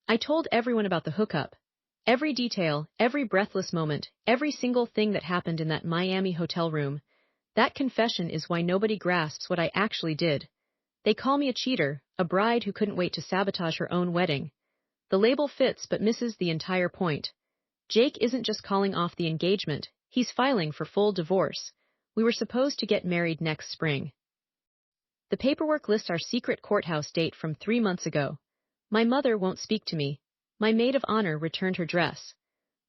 I told everyone about the hookup. Every detail, every breathless moment, every single thing that happened in that Miami hotel room. That confession is why nobody grasps what I actually did. They call me a cheater, a bride who couldn't wait to sabotage her own wedding. The label fits but misses the entire point. Jake isn't just calling off the engagement, he's filing for full divorce. We were supposed to get married next spring. The paperwork lists our secret courthouse date from 3 months ago. My mother won't speak to me. My maid of honor returned her dress.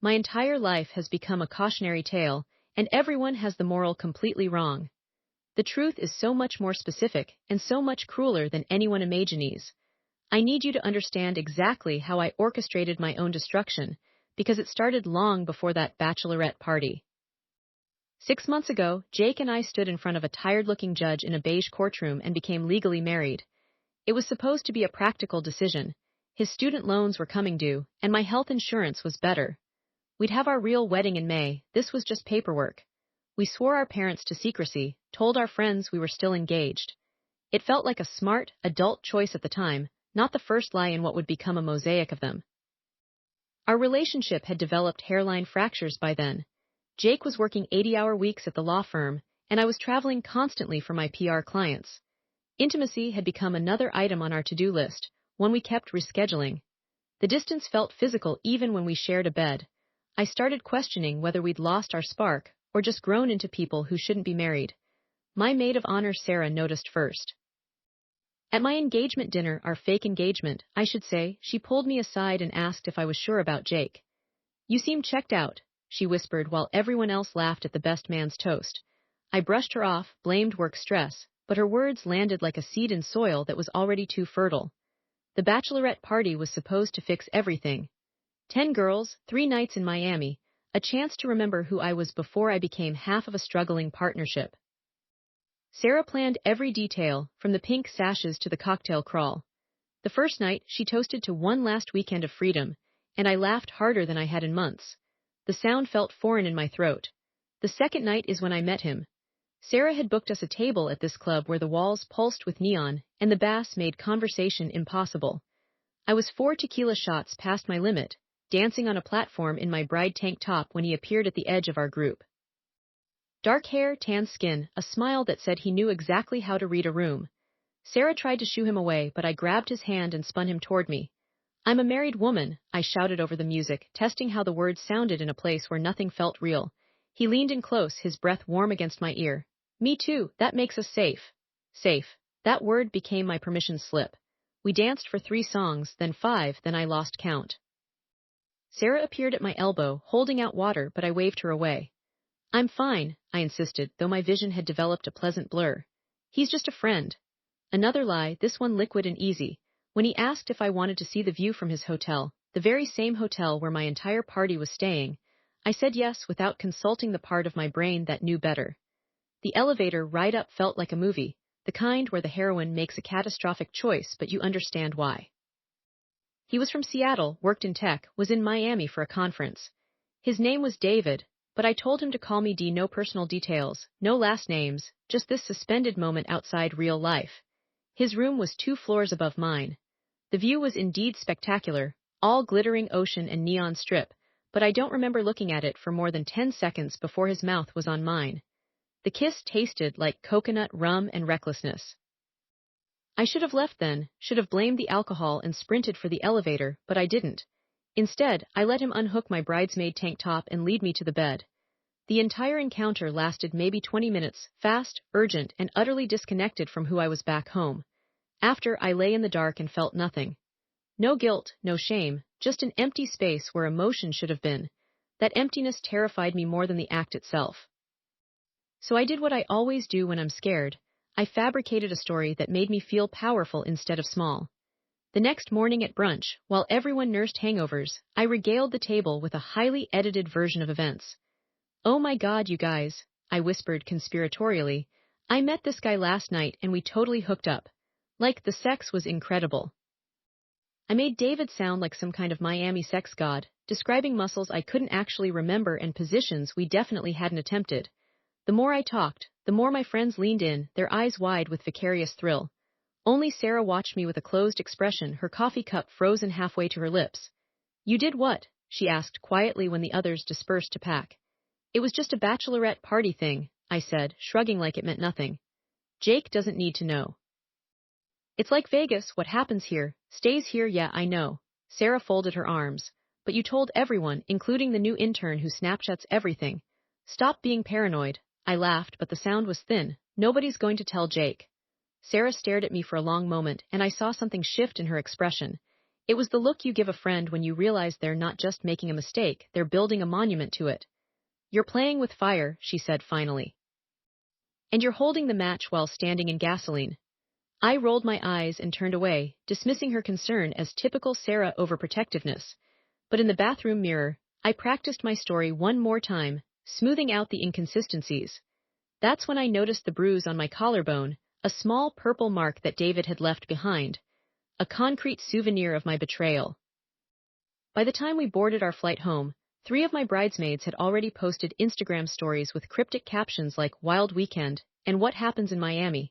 My entire life has become a cautionary tale, and everyone has the moral completely wrong. The truth is so much more specific and so much crueler than anyone imagines. I need you to understand exactly how I orchestrated my own destruction, because it started long before that bachelorette party. 6 months ago, Jake and I stood in front of a tired-looking judge in a beige courtroom and became legally married. It was supposed to be a practical decision. His student loans were coming due, and my health insurance was better. We'd have our real wedding in May. This was just paperwork. We swore our parents to secrecy, told our friends we were still engaged. It felt like a smart, adult choice at the time, not the first lie in what would become a mosaic of them. Our relationship had developed hairline fractures by then. Jake was working 80-hour weeks at the law firm, and I was traveling constantly for my PR clients. Intimacy had become another item on our to-do list, one we kept rescheduling. The distance felt physical even when we shared a bed. I started questioning whether we'd lost our spark, or just grown into people who shouldn't be married. My maid of honor Sarah noticed first. At my engagement dinner, our fake engagement, I should say, she pulled me aside and asked if I was sure about Jake. "You seem checked out," she whispered while everyone else laughed at the best man's toast. I brushed her off, blamed work stress, but her words landed like a seed in soil that was already too fertile. The bachelorette party was supposed to fix everything. 10 girls, 3 nights in Miami, a chance to remember who I was before I became half of a struggling partnership. Sarah planned every detail, from the pink sashes to the cocktail crawl. The first night, she toasted to one last weekend of freedom, and I laughed harder than I had in months. The sound felt foreign in my throat. The second night is when I met him. Sarah had booked us a table at this club where the walls pulsed with neon, and the bass made conversation impossible. I was 4 tequila shots past my limit, dancing on a platform in my bride tank top when he appeared at the edge of our group. Dark hair, tan skin, a smile that said he knew exactly how to read a room. Sarah tried to shoo him away, but I grabbed his hand and spun him toward me. "I'm a married woman," I shouted over the music, testing how the words sounded in a place where nothing felt real. He leaned in close, his breath warm against my ear. "Me too, that makes us safe." Safe. That word became my permission slip. We danced for 3 songs, then 5, then I lost count. Sarah appeared at my elbow, holding out water, but I waved her away. "I'm fine," I insisted, though my vision had developed a pleasant blur. "He's just a friend." Another lie, this one liquid and easy. When he asked if I wanted to see the view from his hotel, the very same hotel where my entire party was staying, I said yes without consulting the part of my brain that knew better. The elevator ride up felt like a movie, the kind where the heroine makes a catastrophic choice but you understand why. He was from Seattle, worked in tech, was in Miami for a conference. His name was David, but I told him to call me D. No personal details, no last names, just this suspended moment outside real life. His room was 2 floors above mine. The view was indeed spectacular, all glittering ocean and neon strip, but I don't remember looking at it for more than 10 seconds before his mouth was on mine. The kiss tasted like coconut, rum, and recklessness. I should have left then, should have blamed the alcohol and sprinted for the elevator, but I didn't. Instead, I let him unhook my bridesmaid tank top and lead me to the bed. The entire encounter lasted maybe 20 minutes, fast, urgent, and utterly disconnected from who I was back home. After, I lay in the dark and felt nothing. No guilt, no shame, just an empty space where emotion should have been. That emptiness terrified me more than the act itself. So I did what I always do when I'm scared. I fabricated a story that made me feel powerful instead of small. The next morning at brunch, while everyone nursed hangovers, I regaled the table with a highly edited version of events. "Oh my God, you guys," I whispered conspiratorially, "I met this guy last night and we totally hooked up. Like, the sex was incredible." I made David sound like some kind of Miami sex god, describing muscles I couldn't actually remember and positions we definitely hadn't attempted. The more I talked, the more my friends leaned in, their eyes wide with vicarious thrill. Only Sarah watched me with a closed expression, her coffee cup frozen halfway to her lips. You did what? She asked quietly when the others dispersed to pack. It was just a bachelorette party thing, I said, shrugging like it meant nothing. Jake doesn't need to know. It's like Vegas, what happens here, stays here. Yeah, I know. Sarah folded her arms. But you told everyone, including the new intern who Snapchats everything. Stop being paranoid. I laughed, but the sound was thin. Nobody's going to tell Jake. Sarah stared at me for a long moment, and I saw something shift in her expression. It was the look you give a friend when you realize they're not just making a mistake, they're building a monument to it. You're playing with fire, she said finally. And you're holding the match while standing in gasoline. I rolled my eyes and turned away, dismissing her concern as typical Sarah overprotectiveness. But in the bathroom mirror, I practiced my story one more time, smoothing out the inconsistencies. That's when I noticed the bruise on my collarbone, a small purple mark that David had left behind, a concrete souvenir of my betrayal. By the time we boarded our flight home, 3 of my bridesmaids had already posted Instagram stories with cryptic captions like Wild Weekend and What Happens in Miami.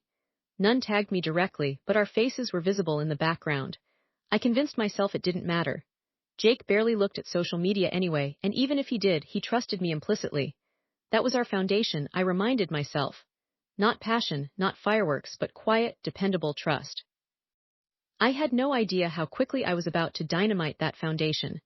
None tagged me directly, but our faces were visible in the background. I convinced myself it didn't matter. Jake barely looked at social media anyway, and even if he did, he trusted me implicitly. That was our foundation, I reminded myself. Not passion, not fireworks, but quiet, dependable trust. I had no idea how quickly I was about to dynamite that foundation.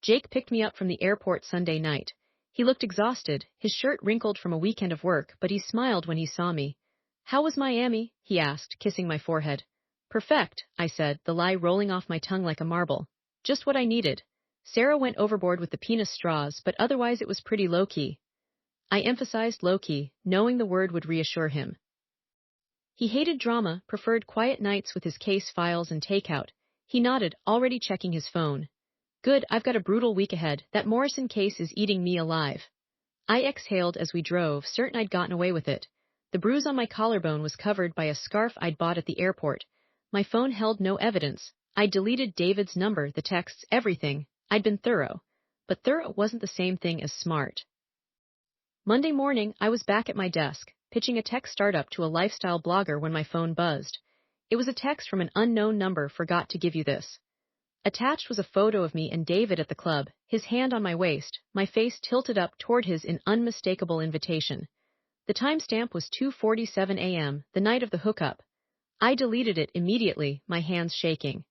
Jake picked me up from the airport Sunday night. He looked exhausted, his shirt wrinkled from a weekend of work, but he smiled when he saw me. How was Miami? He asked, kissing my forehead. Perfect, I said, the lie rolling off my tongue like a marble. Just what I needed. Sarah went overboard with the penis straws, but otherwise it was pretty low-key. I emphasized low-key, knowing the word would reassure him. He hated drama, preferred quiet nights with his case files and takeout. He nodded, already checking his phone. Good, I've got a brutal week ahead. That Morrison case is eating me alive. I exhaled as we drove, certain I'd gotten away with it. The bruise on my collarbone was covered by a scarf I'd bought at the airport. My phone held no evidence. I'd deleted David's number, the texts, everything. I'd been thorough. But thorough wasn't the same thing as smart. Monday morning, I was back at my desk, pitching a tech startup to a lifestyle blogger when my phone buzzed. It was a text from an unknown number. Forgot to give you this. Attached was a photo of me and David at the club, his hand on my waist, my face tilted up toward his in unmistakable invitation. The timestamp was 2:47 a.m., the night of the hookup. I deleted it immediately, my hands shaking.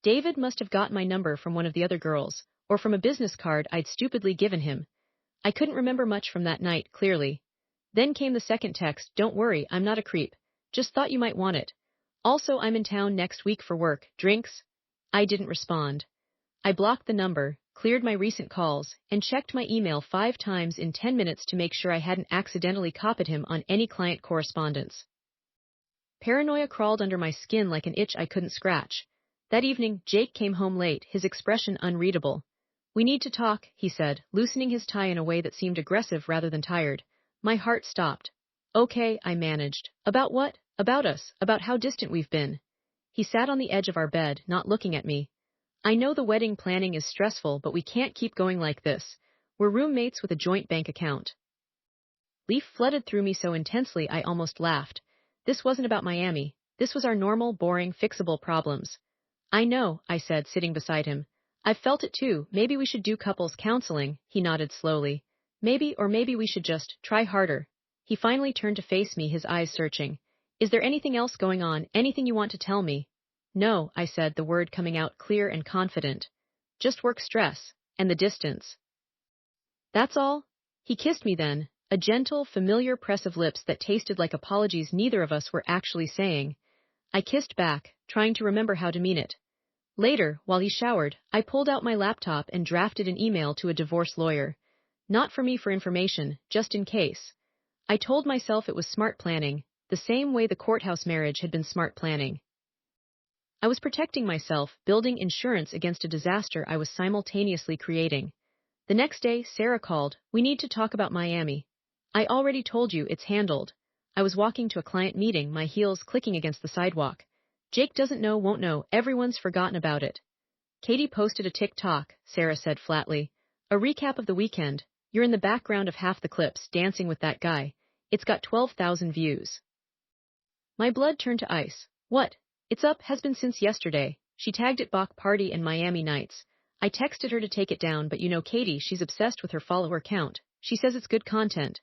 David must have got my number from one of the other girls, or from a business card I'd stupidly given him. I couldn't remember much from that night, clearly. Then came the second text, don't worry, I'm not a creep. Just thought you might want it. Also, I'm in town next week for work, drinks. I didn't respond. I blocked the number, cleared my recent calls, and checked my email 5 times in 10 minutes to make sure I hadn't accidentally copied him on any client correspondence. Paranoia crawled under my skin like an itch I couldn't scratch. That evening, Jake came home late, his expression unreadable. We need to talk, he said, loosening his tie in a way that seemed aggressive rather than tired. My heart stopped. Okay, I managed. About what? About us, about how distant we've been. He sat on the edge of our bed, not looking at me. I know the wedding planning is stressful, but we can't keep going like this. We're roommates with a joint bank account. Leaf flooded through me so intensely I almost laughed. This wasn't about Miami. This was our normal, boring, fixable problems. I know, I said, sitting beside him. I've felt it too. Maybe we should do couples counseling, he nodded slowly. Maybe we should just try harder. He finally turned to face me, his eyes searching. Is there anything else going on, anything you want to tell me? No, I said, the word coming out clear and confident. Just work stress, and the distance. That's all? He kissed me then, a gentle, familiar press of lips that tasted like apologies neither of us were actually saying. I kissed back, trying to remember how to mean it. Later, while he showered, I pulled out my laptop and drafted an email to a divorce lawyer. Not for me for information, just in case. I told myself it was smart planning, the same way the courthouse marriage had been smart planning. I was protecting myself, building insurance against a disaster I was simultaneously creating. The next day, Sarah called. We need to talk about Miami. I already told you, it's handled. I was walking to a client meeting, my heels clicking against the sidewalk. Jake doesn't know, won't know, everyone's forgotten about it. Katie posted a TikTok, Sarah said flatly. A recap of the weekend. You're in the background of half the clips, dancing with that guy. It's got 12,000 views. My blood turned to ice. What? It's up, has been since yesterday. She tagged it Bach Party and Miami Nights. I texted her to take it down, but you know Katie, she's obsessed with her follower count. She says it's good content.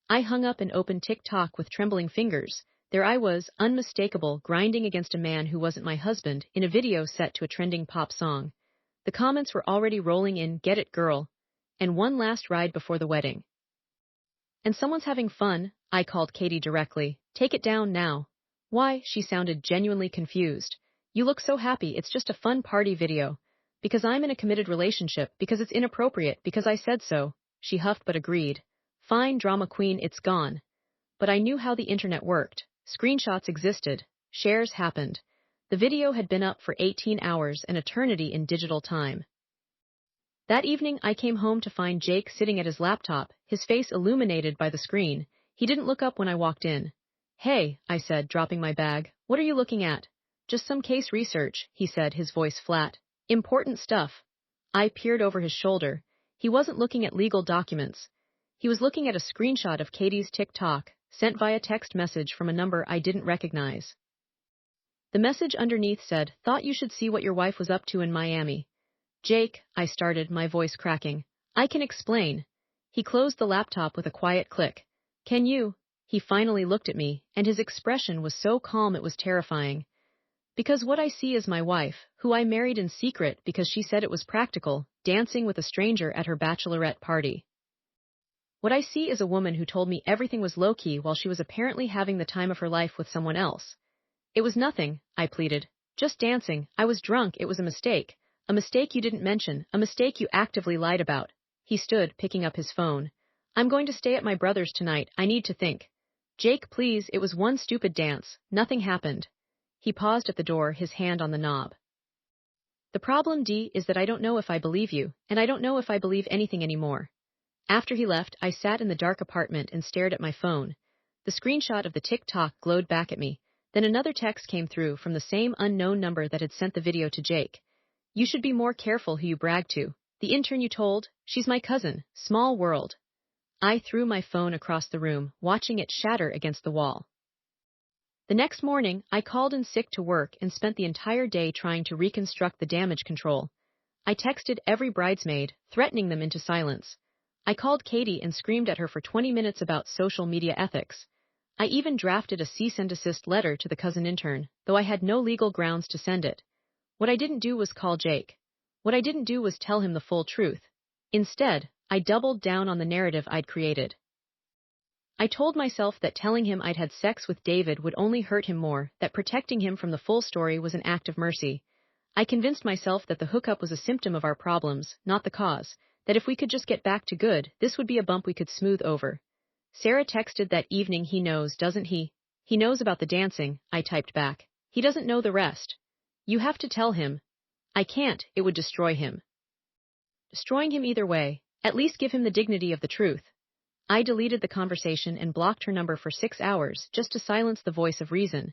I hung up and opened TikTok with trembling fingers. There I was, unmistakable, grinding against a man who wasn't my husband, in a video set to a trending pop song. The comments were already rolling in, get it girl. And one last ride before the wedding. And someone's having fun, I called Katie directly. Take it down now. Why? She sounded genuinely confused. You look so happy, it's just a fun party video. Because I'm in a committed relationship, because it's inappropriate, because I said so. She huffed but agreed. Fine, drama queen, it's gone. But I knew how the internet worked. Screenshots existed. Shares happened. The video had been up for 18 hours, an eternity in digital time. That evening I came home to find Jake sitting at his laptop, his face illuminated by the screen. He didn't look up when I walked in. Hey, I said, dropping my bag. What are you looking at? Just some case research, he said, his voice flat. Important stuff. I peered over his shoulder. He wasn't looking at legal documents. He was looking at a screenshot of Katie's TikTok, sent via text message from a number I didn't recognize. The message underneath said, thought you should see what your wife was up to in Miami. Jake, I started, my voice cracking. I can explain. He closed the laptop with a quiet click. Can you? He finally looked at me, and his expression was so calm it was terrifying. Because what I see is my wife, who I married in secret because she said it was practical, dancing with a stranger at her bachelorette party. What I see is a woman who told me everything was low-key while she was apparently having the time of her life with someone else. It was nothing, I pleaded. Just dancing. I was drunk, it was a mistake. A mistake you didn't mention, a mistake you actively lied about. He stood, picking up his phone. I'm going to stay at my brother's tonight, I need to think. Jake, please, it was one stupid dance. Nothing happened. He paused at the door, his hand on the knob. The problem, D, is that I don't know if I believe you, and I don't know if I believe anything anymore. After he left, I sat in the dark apartment and stared at my phone. The screenshot of the TikTok glowed back at me. Then another text came through from the same unknown number that had sent the video to Jake. You should be more careful who you brag to. The intern you told, she's my cousin. Small world. I threw my phone across the room, watching it shatter against the wall. The next morning, I called in sick to work and spent the entire day trying to reconstruct the damage control. I texted every bridesmaid, threatening them into silence. I called Katie and screamed at her for 20 minutes about social media ethics. I even drafted a cease and desist letter to the cousin intern, though I had no legal grounds to send it. What I didn't do was call Jake. What I didn't do was tell him the full truth. Instead, I doubled down on the narrative I'd created. I told myself that telling him I'd had sex with David would only hurt him more, that protecting him from the full story was an act of mercy. I convinced myself that the hookup was a symptom of our problems, not the cause, that if we could just get back to good, this would be a bump we could smooth over. Sarah texted that evening. He knows, doesn't he? He knows about the dancing, I typed back. He doesn't know the rest. You have to tell him. I can't, it would destroy him. Destroying him either way, at least give him the dignity of the truth. I deleted the conversation and blocked her number for 6 hours, just to silence the voice of reason.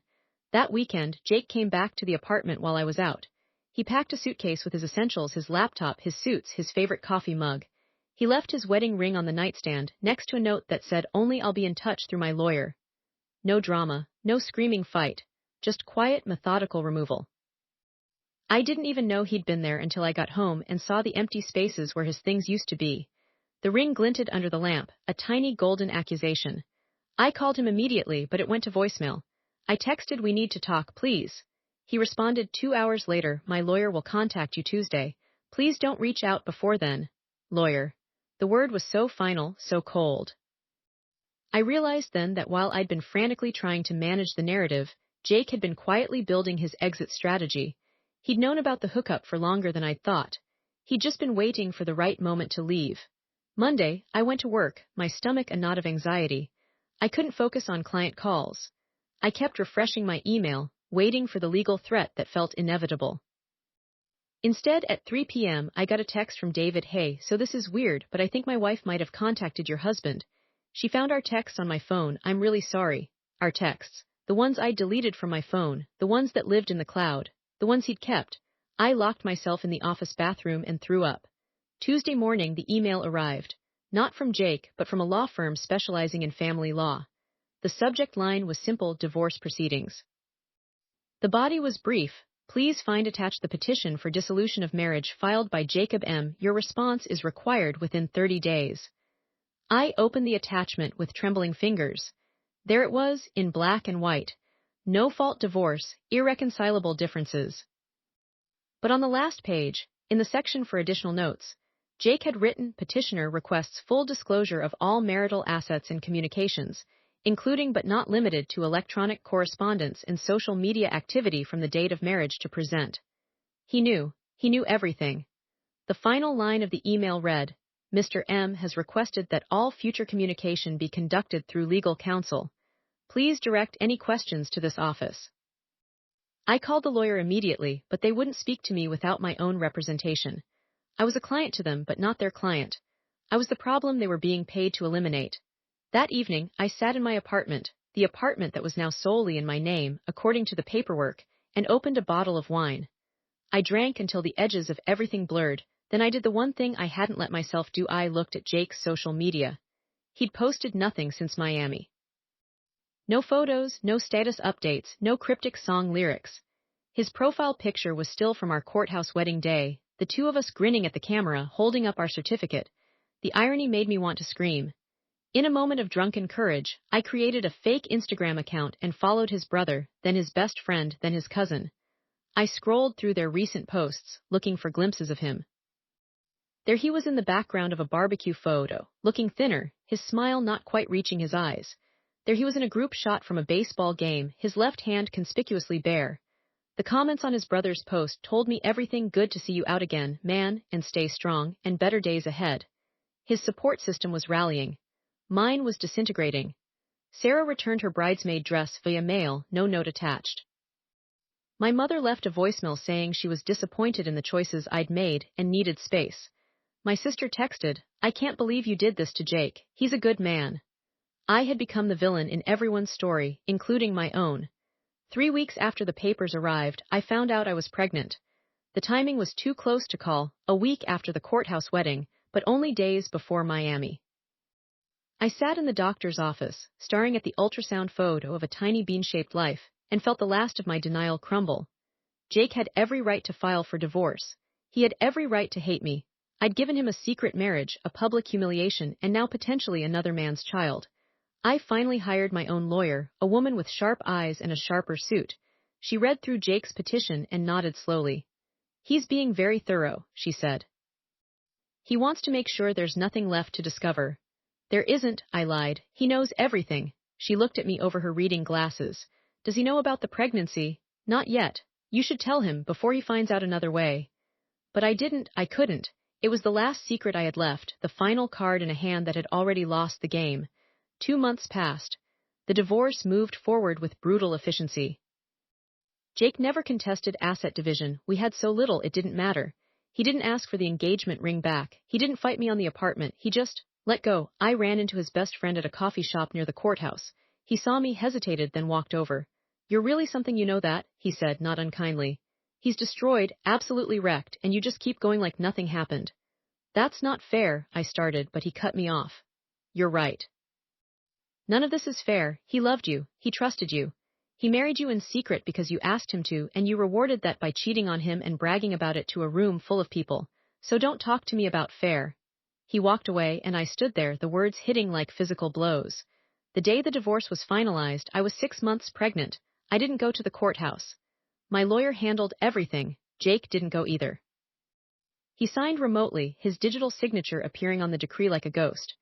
That weekend, Jake came back to the apartment while I was out. He packed a suitcase with his essentials, his laptop, his suits, his favorite coffee mug. He left his wedding ring on the nightstand, next to a note that said, only I'll be in touch through my lawyer. No drama, no screaming fight, just quiet, methodical removal. I didn't even know he'd been there until I got home and saw the empty spaces where his things used to be. The ring glinted under the lamp, a tiny golden accusation. I called him immediately, but it went to voicemail. I texted, we need to talk, please. He responded 2 hours later, my lawyer will contact you Tuesday. Please don't reach out before then. Lawyer. The word was so final, so cold. I realized then that while I'd been frantically trying to manage the narrative, Jake had been quietly building his exit strategy. He'd known about the hookup for longer than I'd thought. He'd just been waiting for the right moment to leave. Monday, I went to work, my stomach a knot of anxiety. I couldn't focus on client calls. I kept refreshing my email, waiting for the legal threat that felt inevitable. Instead, at 3 p.m., I got a text from David. Hey, so this is weird, but I think my wife might have contacted your husband. She found our texts on my phone. I'm really sorry. Our texts. The ones I'd deleted from my phone, the ones that lived in the cloud, the ones he'd kept. I locked myself in the office bathroom and threw up. Tuesday morning, the email arrived. Not from Jake, but from a law firm specializing in family law. The subject line was simple: divorce proceedings. The body was brief. Please find attached the petition for dissolution of marriage filed by Jacob M. Your response is required within 30 days. I opened the attachment with trembling fingers. There it was, in black and white. No-fault divorce, irreconcilable differences. But on the last page, in the section for additional notes, Jake had written, petitioner requests full disclosure of all marital assets and communications, including but not limited to electronic correspondence and social media activity from the date of marriage to present. He knew everything. The final line of the email read, Mr. M has requested that all future communication be conducted through legal counsel. Please direct any questions to this office. I called the lawyer immediately, but they wouldn't speak to me without my own representation. I was a client to them, but not their client. I was the problem they were being paid to eliminate. That evening, I sat in my apartment, the apartment that was now solely in my name, according to the paperwork, and opened a bottle of wine. I drank until the edges of everything blurred, then I did the one thing I hadn't let myself do. I looked at Jake's social media. He'd posted nothing since Miami. No photos, no status updates, no cryptic song lyrics. His profile picture was still from our courthouse wedding day, the two of us grinning at the camera, holding up our certificate. The irony made me want to scream. In a moment of drunken courage, I created a fake Instagram account and followed his brother, then his best friend, then his cousin. I scrolled through their recent posts, looking for glimpses of him. There he was in the background of a barbecue photo, looking thinner, his smile not quite reaching his eyes. There he was in a group shot from a baseball game, his left hand conspicuously bare. The comments on his brother's post told me everything. Good to see you out again, man, and stay strong, and better days ahead. His support system was rallying. Mine was disintegrating. Sarah returned her bridesmaid dress via mail, no note attached. My mother left a voicemail saying she was disappointed in the choices I'd made and needed space. My sister texted, I can't believe you did this to Jake, he's a good man. I had become the villain in everyone's story, including my own. 3 weeks after the papers arrived, I found out I was pregnant. The timing was too close to call, a week after the courthouse wedding, but only days before Miami. I sat in the doctor's office, staring at the ultrasound photo of a tiny bean-shaped life, and felt the last of my denial crumble. Jake had every right to file for divorce. He had every right to hate me. I'd given him a secret marriage, a public humiliation, and now potentially another man's child. I finally hired my own lawyer, a woman with sharp eyes and a sharper suit. She read through Jake's petition and nodded slowly. He's being very thorough, she said. He wants to make sure there's nothing left to discover. There isn't, I lied. He knows everything. She looked at me over her reading glasses. Does he know about the pregnancy? Not yet. You should tell him before he finds out another way. But I couldn't. It was the last secret I had left, the final card in a hand that had already lost the game. 2 months passed. The divorce moved forward with brutal efficiency. Jake never contested asset division. We had so little it didn't matter. He didn't ask for the engagement ring back. He didn't fight me on the apartment. He just let go. I ran into his best friend at a coffee shop near the courthouse. He saw me, hesitated, then walked over. You're really something, you know that, he said, not unkindly. He's destroyed, absolutely wrecked, and you just keep going like nothing happened. That's not fair, I started, but he cut me off. You're right. None of this is fair. He loved you. He trusted you. He married you in secret because you asked him to, and you rewarded that by cheating on him and bragging about it to a room full of people. So don't talk to me about fair. He walked away, and I stood there, the words hitting like physical blows. The day the divorce was finalized, I was 6 months pregnant. I didn't go to the courthouse. My lawyer handled everything. Jake didn't go either. He signed remotely, his digital signature appearing on the decree like a ghost.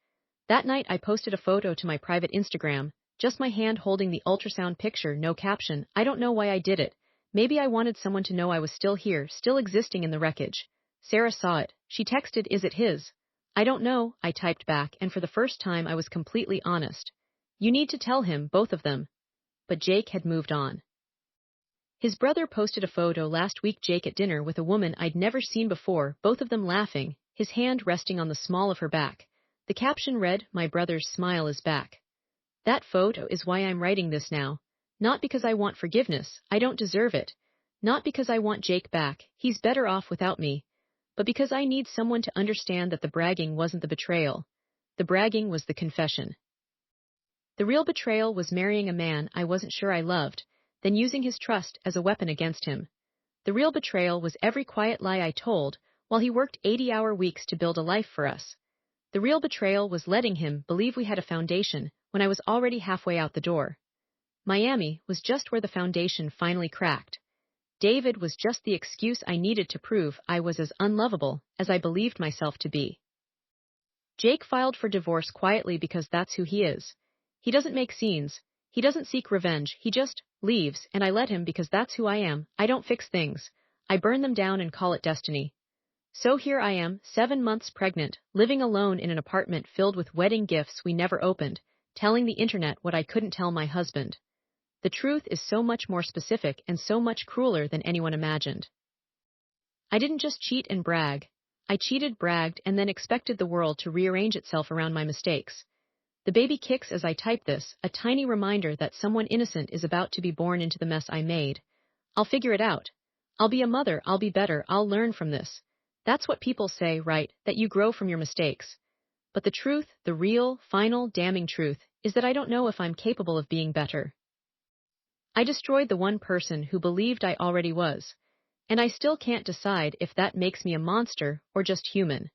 That night I posted a photo to my private Instagram, just my hand holding the ultrasound picture, no caption. I don't know why I did it. Maybe I wanted someone to know I was still here, still existing in the wreckage. Sarah saw it. She texted, is it his? I don't know, I typed back, and for the first time I was completely honest. You need to tell him, both of them. But Jake had moved on. His brother posted a photo last week, Jake at dinner with a woman I'd never seen before, both of them laughing, his hand resting on the small of her back. The caption read, my brother's smile is back. That photo is why I'm writing this now. Not because I want forgiveness, I don't deserve it. Not because I want Jake back, he's better off without me. But because I need someone to understand that the bragging wasn't the betrayal. The bragging was the confession. The real betrayal was marrying a man I wasn't sure I loved, then using his trust as a weapon against him. The real betrayal was every quiet lie I told while he worked 80-hour weeks to build a life for us. The real betrayal was letting him believe we had a foundation when I was already halfway out the door. Miami was just where the foundation finally cracked. David was just the excuse I needed to prove I was as unlovable as I believed myself to be. Jake filed for divorce quietly because that's who he is. He doesn't make scenes. He doesn't seek revenge. He just leaves, and I let him because that's who I am. I don't fix things. I burn them down and call it destiny. So here I am, 7 months pregnant, living alone in an apartment filled with wedding gifts we never opened, telling the internet what I couldn't tell my husband. The truth is so much more specific and so much crueler than anyone imagined. I didn't just cheat and brag. I cheated, bragged, and then expected the world to rearrange itself around my mistakes. The baby kicks as I type this, a tiny reminder that someone innocent is about to be born into the mess I made. I'll figure it out. I'll be a mother, I'll be better, I'll learn from this. That's what people say, right, that you grow from your mistakes. But the truth, the real, final, damning truth, is that I don't know if I'm capable of being better. I destroyed the one person who believed I already was, and I still can't decide if that makes me a monster or just human.